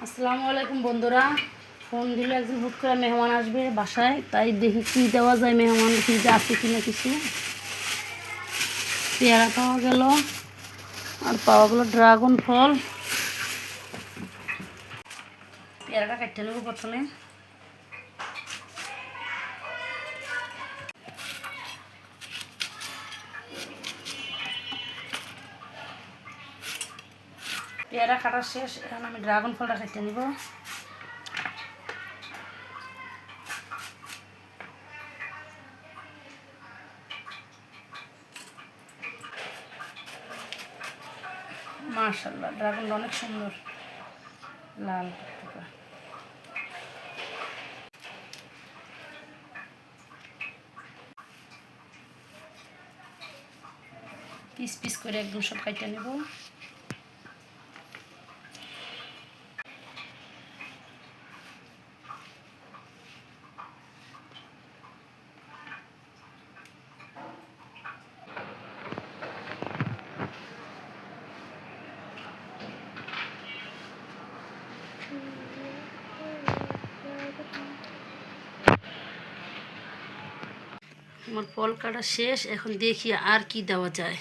আসসালামু আলাইকুম বন্ধুরা। ফোন দিলে একজন হুট করে মেহমান আসবে বাসায়, তাই দেখি কী দেওয়া যায়, মেহমান ফ্রিজে আছে কিনা কিছু। পেয়ারা পাওয়া গেল, আর পাওয়া গেল ড্রাগন ফল। পেয়ারাটা কাটতে নেব প্রথমে। পেয়ারা কাটা শেষ, এখন আমি ড্রাগন ফলটা কাটতে নিব। মাশাআল্লাহ, ড্রাগনটা অনেক সুন্দর লাল টুকটুকা। পিস পিস করে একদম সব কাটতে নেব। আমার ফল কাটা শেষ, এখন দেখি আর কি দেওয়া যায়।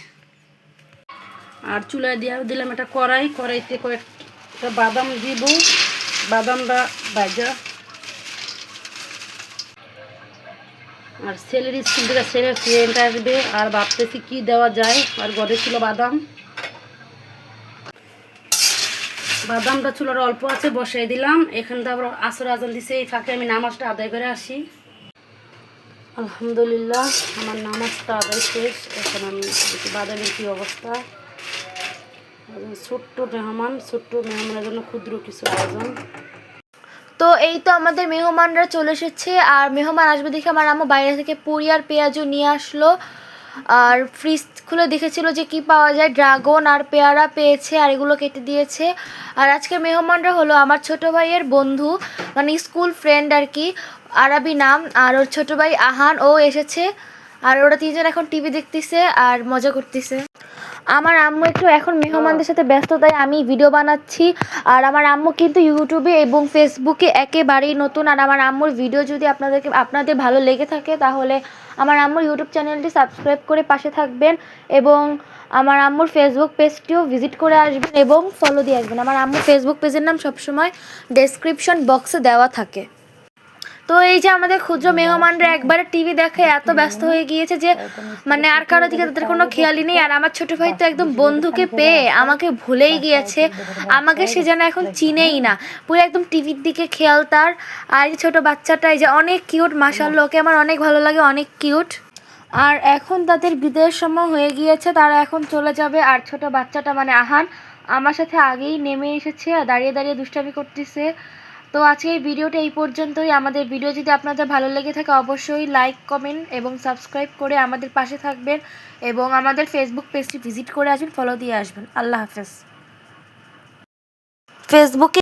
আর চুলায় দিলাম একটা কড়াইতে কয়েকটা বাদাম দিব। বাদামটা ভাজা, আর ছেলের স্কুল থেকে ছেলের ফ্রেন্ড আসবে, আর ভাবতেছি কি দেওয়া যায়। আর ঘরে ছিল বাদামটা চুলার অল্প আছে, বসাই দিলাম। এখানটা আবার আসর আজান দিছে, এই ফাঁকে আমি নামাজটা আদায় করে আসি। আলহামদুলিল্লাহ, আমার নামাজটা আদায় শেষ। এখন আমি বাদামের কী অবস্থা। ছোট্ট মেহমানের জন্য ক্ষুদ্র কিছু আয়োজন। তো এই তো আমাদের মেহমানরা চলে এসেছে, আর মেহমান আসবে দেখে আমার আম্মু বাইরে থেকে পুরি আর পেঁয়াজও নিয়ে আসলো। আর ফ্রিজ খুলে দেখেছিল যে কি পাওয়া যায়, ড্রাগন আর পেয়ারা পেয়েছে, আর এগুলো কেটে দিয়েছে। আর আজকের মেহমানরা হলো আমার ছোট ভাইয়ের বন্ধু, মানে স্কুল ফ্রেন্ড আর কি, আরাবি নাম। আর ওর ছোট ভাই আহান, ও এসেছে। আর ওরা তিনজন এখন টিভি দেখতেছে আর মজা করতেছে। আমার আম্মু একটু এখন মেহমানদের সাথে ব্যস্ত, তাই আমি ভিডিও বানাচ্ছি। আর আমার আম্মু কিন্তু ইউটিউবে এবং ফেসবুকে একেবারেই নতুন। আর আমার আম্মুর ভিডিও যদি আপনাদের ভালো লেগে থাকে, তাহলে আমার আম্মুর ইউটিউব চ্যানেলটি সাবস্ক্রাইব করে পাশে থাকবেন, এবং আমার আম্মুর ফেসবুক পেজটিও ভিজিট করে আসবেন এবং ফলো দিয়ে আসবেন। আমার আম্মুর ফেসবুক পেজের নাম সবসময় ডেসক্রিপশন বক্সে দেওয়া থাকে। তো এই যে আমাদের ক্ষুদ্র মেহমানরা একবারে টিভি দেখে এত ব্যস্ত হয়ে গিয়েছে যে মানে আর কারো দিকে তাদের কোনো খেয়ালই নেই। আর আমার ছোট ভাই তো একদম বন্ধুকে পেয়ে আমাকে ভুলেই গিয়েছে, আমাকে সে যেন এখন চিনেই না, পুরো একদম টিভির দিকে খেয়াল তার। আর এই ছোটো বাচ্চাটা, এই যে অনেক কিউট, মাশাআল্লাহ, ওকে আমার অনেক ভালো লাগে, অনেক কিউট। আর এখন তাদের বিদায়ের সময় হয়ে গিয়েছে, তারা এখন চলে যাবে। আর ছোট বাচ্চাটা মানে আহান আমার সাথে আগেই নেমে এসেছে, আর দাঁড়িয়ে দাঁড়িয়ে দুষ্টামি করতেছে। তো আজকে এই ভিডিওটা এই পর্যন্তই। আমাদের ভিডিও যদি আপনাদের ভালো লেগে থাকে, অবশ্যই লাইক, কমেন্ট এবং সাবস্ক্রাইব করে আমাদের পাশে থাকবেন, এবং আমাদের ফেসবুক পেজটি ভিজিট করে আসবেন, ফলো দিয়ে আসবেন। আল্লাহ হাফেজ। ফেসবুকে